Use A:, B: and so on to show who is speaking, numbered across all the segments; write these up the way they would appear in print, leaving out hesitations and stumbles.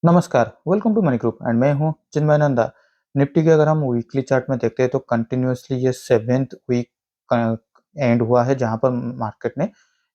A: नमस्कार, welcome to money group and मैं हूं चिन्मय नंदा। निफ्टी के अगर हम वीकली चार्ट में देखते हैं तो कंटिन्यूअसली ये 7th वीक एंड हुआ है जहां पर मार्केट ने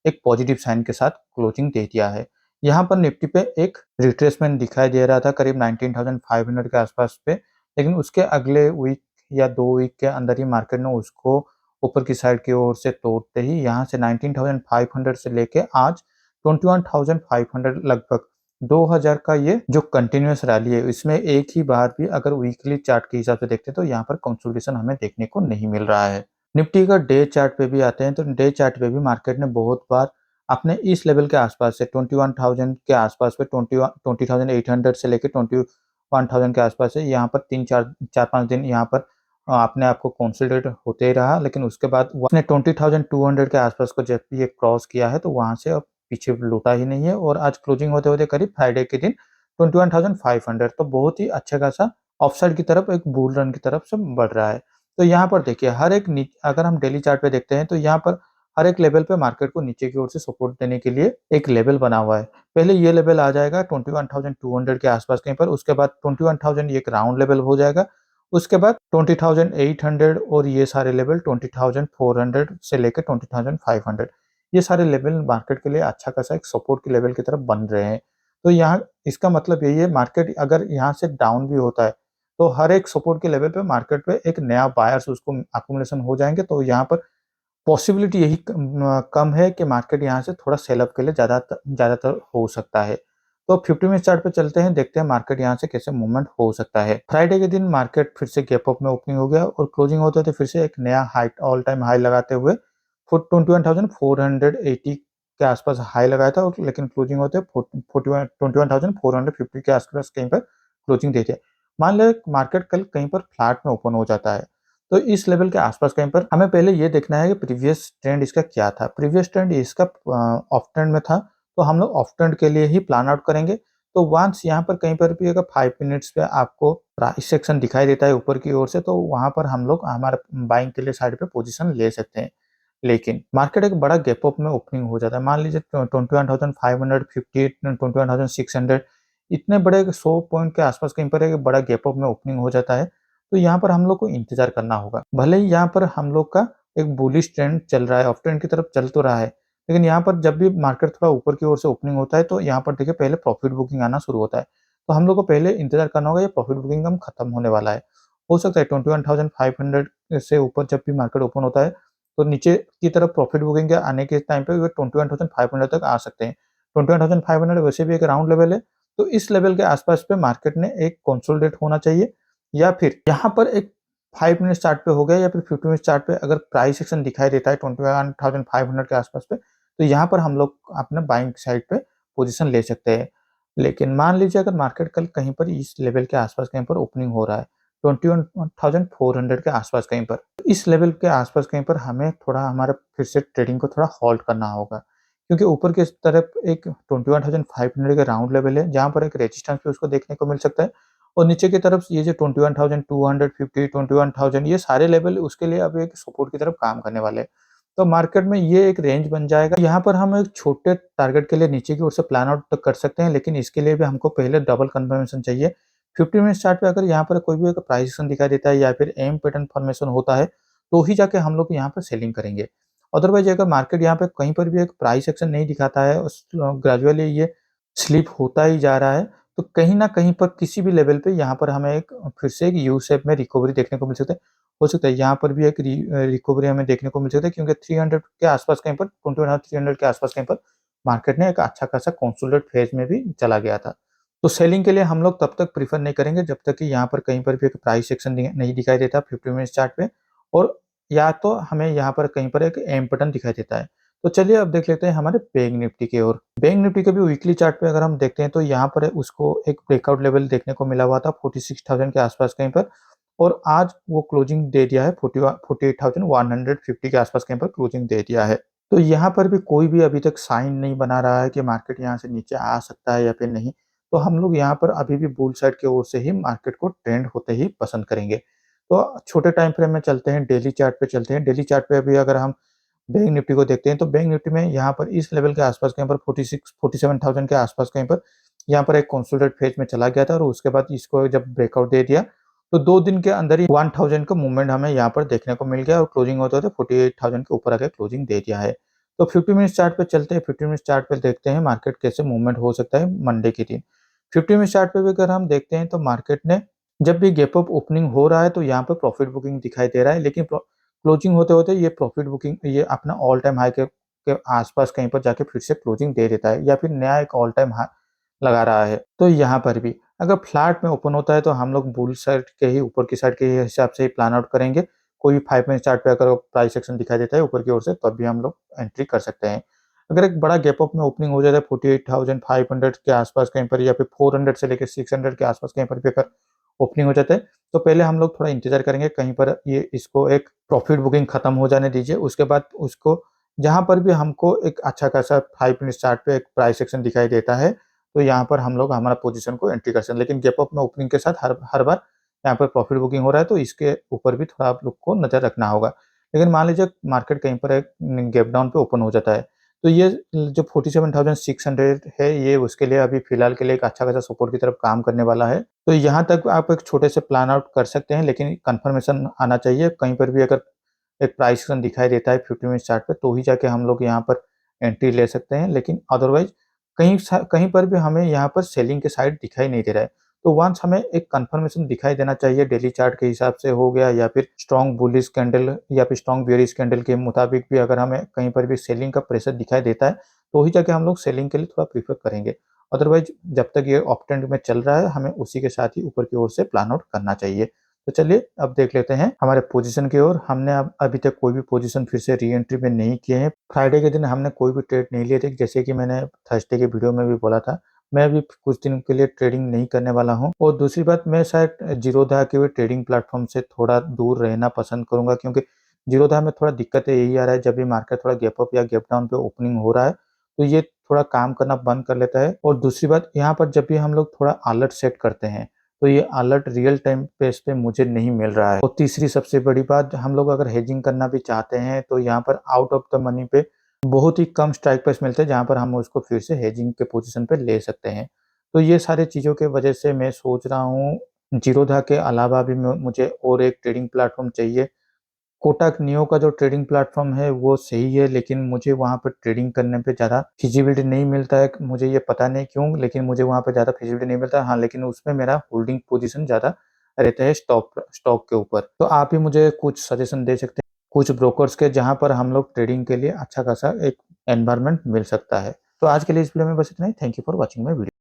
A: एक पॉजिटिव साइन के साथ क्लोजिंग दे दिया है। यहां पर निफ्टी पे एक रिट्रेसमेंट दिखाई दे रहा था करीब 19,500 के आसपास पे, लेकिन उसके अगले वीक या 2 वीक के अंदर ही मार्केट ने उसको ऊपर की साइड की ओर से तोड़ते ही यहाँ से 19,500 से लेके आज 21,500 लगभग 2000 का ये जो कंटिन्यूअस रैली है, इसमें एक ही बार भी अगर वीकली चार्ट के हिसाब से देखते हैं तो यहाँ पर कंसोलिडेशन हमें देखने को नहीं मिल रहा है। निफ्टी का डे चार्ट पे भी आते हैं तो डे चार्ट पे भी मार्केट ने बहुत बार अपने इस लेवल के आसपास से 21,000 के आसपास पे 20,800 से लेके 21,000 के आसपास से यहाँ पर 3-4 4-5 दिन यहाँ पर अपने आप को कंसोलिडेट होते ही रहा, लेकिन उसके बाद उसने 20,200 के आसपास को जब ये क्रॉस किया है तो वहां से अब पीछे लौटा ही नहीं है और आज क्लोजिंग होते-होते करीब फ्राइडे के दिन 21,500 तो बहुत ही अच्छा खासा ऑफसाइड की तरफ एक बुल रन की तरफ से बढ़ रहा है। तो यहाँ पर देखिए हर एक अगर हम डेली चार्ट पे देखते हैं तो यहाँ पर हर एक लेवल पे मार्केट को नीचे की ओर से सपोर्ट देने के लिए एक लेवल बना हुआ है। पहले ये लेवल आ जाएगा 21,200 के आसपास कहीं पर, उसके बाद 21,000 ये एक राउंड लेवल हो जाएगा। उसके बाद 20,800 और ये सारे लेवल 20,400 से लेकर 20,500 ये सारे लेवल मार्केट के लिए अच्छा खासा एक सपोर्ट के लेवल की तरफ बन रहे हैं। तो यहाँ इसका मतलब यही है मार्केट अगर यहाँ से डाउन भी होता है, तो हर एक सपोर्ट के लेवल पे मार्केट पे एक नया बायर्स उसको अक्यूमुलेशन हो जाएँगे, तो यहाँ पर पॉसिबिलिटी यही कम है कि मार्केट यहाँ से थोड़ा सेल ऑफ के लिए ज़्यादातर हो सकता है। तो 50 मिनट चार्ट पे चलते हैं, देखते हैं मार्केट यहाँ से कैसे मूवमेंट हो सकता है। फ्राइडे के दिन मार्केट फिर से गैप अप में ओपनिंग हो गया और क्लोजिंग होते-होते फिर से एक नया हाई ऑल टाइम हाई लगाते हुए 21,480 के आसपास हाई लगाया था और लेकिन क्लोजिंग होते 21,450 के आसपास कहीं पर क्लोजिंग देती है। मान लें मार्केट कल कहीं पर फ्लैट में ओपन हो जाता है, तो इस लेवल के आसपास कहीं पर हमें पहले ये देखना है कि प्रीवियस ट्रेंड इसका क्या था। प्रीवियस ट्रेंड इसका ऑफ ट्रेंड में था, तो हम लोग ऑफ ट्रेंड के लिए ही प्लान आउट करेंगे। तो वन्स यहाँ पर कहीं पर भी अगर 5 मिनट्स पे आपको प्राइस सेक्शन दिखाई देता है ऊपर की ओर से, तो वहाँ पर हम लोग हमारे बाइंग के लिए साइड पे पोजीशन ले सकते हैं। लेकिन मार्केट एक बड़ा गैप अप में ओपनिंग हो जाता है। मान लीजिए 21,550, 21,600 इतने बड़े 100 पॉइंट के आसपास कहीं पर एक बड़ा गैप अप में ओपनिंग हो जाता है, तो यहाँ पर हम लोग को इंतज़ार करना होगा। भले ही यहाँ पर हम लोग का एक बुलिश ट्रेंड चल रहा है, अप ट्रेंड की तरफ चल तो रहा है, लेकिन यहाँ पर जब भी मार्केट थोड़ा ऊपर की ओर से ओपनिंग होता है, तो यहाँ पर देखिए पहले प्रॉफिट बुकिंग आना शुरू होता है। तो हम लोग को पहले इंतज़ार करना होगा ये प्रॉफिट बुकिंग अब खत्म होने वाला है। हो सकता है 21,500 से ऊपर जब भी मार्केट ओपन होता है, तो नीचे की तरफ प्रॉफिट बुकिंग के आने के टाइम पे वो 21,500 तक आ सकते हैं। 21,500 वैसे भी एक राउंड लेवल है, तो इस लेवल के आसपास पे मार्केट ने एक कंसोलिडेट होना चाहिए या फिर यहाँ पर एक 5 मिनट चार्ट पे हो गया या फिर 50 मिनट चार्ट पे अगर प्राइस एक्शन दिखाई देता है 21,500 के आसपास पे, तो यहाँ पर हम लोग अपने बाइंग साइड पे पोजीशन ले सकते हैं। लेकिन मान लीजिए अगर मार्केट कल कहीं पर इस लेवल के आसपास कहीं पर ओपनिंग हो रहा है, 21,400 के आसपास कहीं पर, तो इस लेवल के आसपास कहीं पर हमें थोड़ा हमारा फिर से ट्रेडिंग को थोड़ा होल्ड करना होगा। क्योंकि ऊपर की तरफ एक 21,500 का राउंड लेवल है, जहाँ पर एक रेजिस्टेंस भी उसको देखने को मिल सकता है और नीचे की तरफ ये जो 21,250, 21,000 ये सारे लेवल उसके लिए अब एक सपोर्ट की तरफ काम करने वाले हैं। तो मार्केट में ये एक रेंज बन जाएगा। यहाँ पर हम एक छोटे टारगेट के लिए नीचे की ओर से प्लान आउट तक कर सकते हैं, लेकिन इसके लिए भी हमको पहले डबल कंफर्मेशन चाहिए। 50 मिनट चार्ट पे अगर यहाँ पर कोई भी एक प्राइस एक्शन दिखाई देता है या फिर एम पैटर्न फॉर्मेशन होता है, तो ही जाके हम लोग यहाँ पर सेलिंग करेंगे। अदरवाइज़ अगर मार्केट यहाँ पे कहीं पर भी एक प्राइस एक्शन नहीं दिखाता है, ग्रेजुअली ये स्लिप होता ही जा रहा है, तो कहीं न कहीं पर किसी भी लेवल पे यहाँ पर हमें एक फिर से एक यू शेप में रिकवरी देखने को मिल सकता है। हो सकता है यहाँ पर भी एक रिकवरी हमें देखने को मिल सकता है क्योंकि 300 के आसपास कहीं पर 21,300 के आसपास कहीं पर मार्केट ने एक अच्छा खासा कंसोलिडेट फेज़ में भी चला गया था। तो सेलिंग के लिए हम लोग तब तक प्रेफ़र नहीं करेंगे जब तक कि यहाँ पर कहीं पर भी एक प्राइस एक्शन नहीं दिखाई देता 50 मिनट्स चार्ट पे और या तो हमें यहाँ पर कहीं पर एक एम बटन दिखाई देता है। तो चलिए अब देख लेते हैं हमारे बैंक निफ्टी की ओर। बैंक निफ्टी के भी वीकली चार्ट पे अगर हम देखते हैं तो यहाँ पर उसको एक ब्रेकआउट लेवल देखने को मिला हुआ था 46,000 के आसपास कहीं पर और आज वो क्लोजिंग दे दिया है 48,150 के आसपास कहीं पर क्लोजिंग दे दिया है। तो यहाँ पर भी कोई भी अभी तक साइन नहीं बना रहा है कि मार्केट यहाँ से नीचे आ सकता है या फिर नहीं। तो हम लोग यहाँ पर अभी भी बुल साइड की ओर से ही मार्केट को ट्रेंड होते ही पसंद करेंगे। तो छोटे टाइम फ्रेम में चलते हैं, डेली चार्ट पे चलते हैं। डेली चार्ट पे अभी अगर हम बैंक निफ्टी को देखते हैं तो बैंक निफ्टी में यहाँ पर इस लेवल के आसपास कहीं पर 46 47,000 के आसपास कहीं पर यहाँ पर एक कंसोलिडेट फेज में चला गया था और उसके बाद इसको जब ब्रेकआउट दे दिया तो 2 दिन के अंदर ही 1000 का मूवमेंट हमें यहाँ पर देखने को मिल गया और क्लोजिंग होते-होते 48,000 के ऊपर आके क्लोजिंग दे दिया है। तो 50 मिनट्स चार्ट पे चलते हैं, 50 मिनट्स चार्ट पे देखते हैं मार्केट कैसे मूवमेंट हो सकता है मंडे के दिन। 50 मिनट्स चार्ट पे भी अगर हम देखते हैं तो मार्केट ने जब भी गैप अप ओपनिंग हो रहा है तो यहाँ पे प्रॉफिट बुकिंग दिखाई दे रहा है, लेकिन क्लोजिंग होते-होते ये प्रॉफिट बुकिंग ये अपना ऑल टाइम हाई के आस-पास कहीं पर जाके फिर से क्लोजिंग दे देता है या फिर नया एक ऑल टाइम हाई लगा रहा है। तो यहाँ पर भी अगर फ्लैट में ओपन होता है तो हम लोग बुल साइड के ही ऊपर की साइड के ही हिसाब से ही प्लान आउट करेंगे। कोई भी 5 मिनट चार्ट पे अगर प्राइस एक्शन दिखाई देता है ऊपर की ओर से तब भी हम लोग एंट्री कर सकते हैं। अगर एक बड़ा गैप अप में ओपनिंग हो जाता है 48,500 के आस-पास कहीं पर या फिर 400 से लेके 600 के आस-पास कहीं पर भी अगर ओपनिंग हो जाता है, तो पहले हम लोग थोड़ा इंतज़ार करेंगे कहीं पर ये इसको एक प्रॉफिट बुकिंग खत्म हो जाने दीजिए। उसके बाद उसको जहाँ पर भी हमको एक अच्छा खासा 5 मिनट चार्ट पे एक प्राइस एक्शन दिखाई देता है, तो यहाँ पर हम लोग हमारा पोज़ीशन को एंट्री कर सकते हैं। लेकिन गैप अप में ओपनिंग के साथ हर हर बार यहाँ पर प्रॉफिट बुकिंग हो रहा है, तो इसके ऊपर भी थोड़ा आप लोग को नज़र रखना होगा। लेकिन मान लीजिए मार्केट कहीं पर एक गैप डाउन पे ओपन हो जाता है, तो ये जो 47,600 है, ये उसके लिए अभी फ़िलहाल के लिए एक अच्छा खासा सपोर्ट की तरफ काम करने वाला है। तो यहाँ तक आप एक छोटे से प्लान आउट कर सकते हैं, लेकिन कन्फर्मेशन आना चाहिए। कहीं पर भी अगर एक प्राइस एक्शन दिखाई देता है 50 मिनट चार्ट पे, तो ही जाके हम लोग यहाँ पर एंट्री ले सकते हैं। लेकिन अदरवाइज़ कहीं पर भी हमें यहाँ पर सेलिंग के साइड दिखाई नहीं दे रहा है। तो वन्स हमें एक कन्फर्मेशन दिखाई देना चाहिए डेली चार्ट के हिसाब से हो गया या फिर स्ट्रॉन्ग बुलिश कैंडल या फिर स्ट्रॉन्ग बेयरिश कैंडल के मुताबिक भी अगर हमें कहीं पर भी सेलिंग का प्रेशर दिखाई देता है, तो ही जाके हम लोग सेलिंग के लिए थोड़ा प्रेफ़र करेंगे। अदरवाइज़ जब तक ये अप ट्रेंड में चल रहा है, हमें उसी के साथ ही ऊपर की ओर से प्लान आउट करना चाहिए। तो चलिए अब देख लेते हैं हमारे पोजीशन की ओर। हमने अब अभी तक कोई भी पोजीशन फिर से री-एंट्री में नहीं किए हैं। फ्राइडे के दिन हमने कोई भी ट्रेड नहीं लिए थे, जैसे कि मैंने थर्सडे के वीडियो में भी बोला था। मैं अभी कुछ दिन के लिए ट्रेडिंग नहीं करने वाला हूँ और दूसरी बात मैं शायद ज़ीरोधा के भी ट्रेडिंग प्लेटफ़ॉर्म से थोड़ा दूर रहना पसंद करूँगा, क्योंकि ज़ीरोधा में थोड़ा दिक्कत यही आ रहा है जब भी मार्केट थोड़ा गैप अप या गैप डाउन पे ओपनिंग हो रहा है, तो ये थोड़ा काम करना बंद कर लेता है। और दूसरी बात यहाँ पर जब भी हम लोग थोड़ा अलर्ट सेट करते हैं, तो ये अलर्ट रियल टाइम बेस पे मुझे नहीं मिल रहा है। और तीसरी सबसे बड़ी बात, हम लोग अगर हेजिंग करना भी चाहते हैं तो यहाँ पर आउट ऑफ द मनी पे बहुत ही कम स्ट्राइक प्राइस मिलते हैं, जहाँ पर हम उसको फिर से हेजिंग के पोजीशन पे ले सकते हैं। तो ये सारी चीज़ों के वजह से मैं सोच रहा हूँ ज़ीरोधा के अलावा भी मुझे और एक ट्रेडिंग प्लेटफ़ॉर्म चाहिए। कोटक नियो का जो ट्रेडिंग प्लेटफ़ॉर्म है वो सही है, लेकिन मुझे वहाँ पर ट्रेडिंग करने पे ज़्यादा फिज़िबिलिटी नहीं मिलता है। मुझे ये पता नहीं क्यों, लेकिन मुझे वहाँ पे ज़्यादा फिज़िबिलिटी नहीं मिलता है। हाँ, लेकिन उसमें मेरा होल्डिंग पोज़ीशन ज़्यादा रहता है स्टॉक के ऊपर। तो आप ही मुझे कुछ सजेशन दे सकते हैं, कुछ ब्रोकर्स के, जहाँ पर हम लोग ट्रेडिंग के लिए अच्छा खासा एक एनवायरनमेंट मिल सकता है। तो आज के लिए इस वीडियो में बस इतना ही। Thank you for watching my video.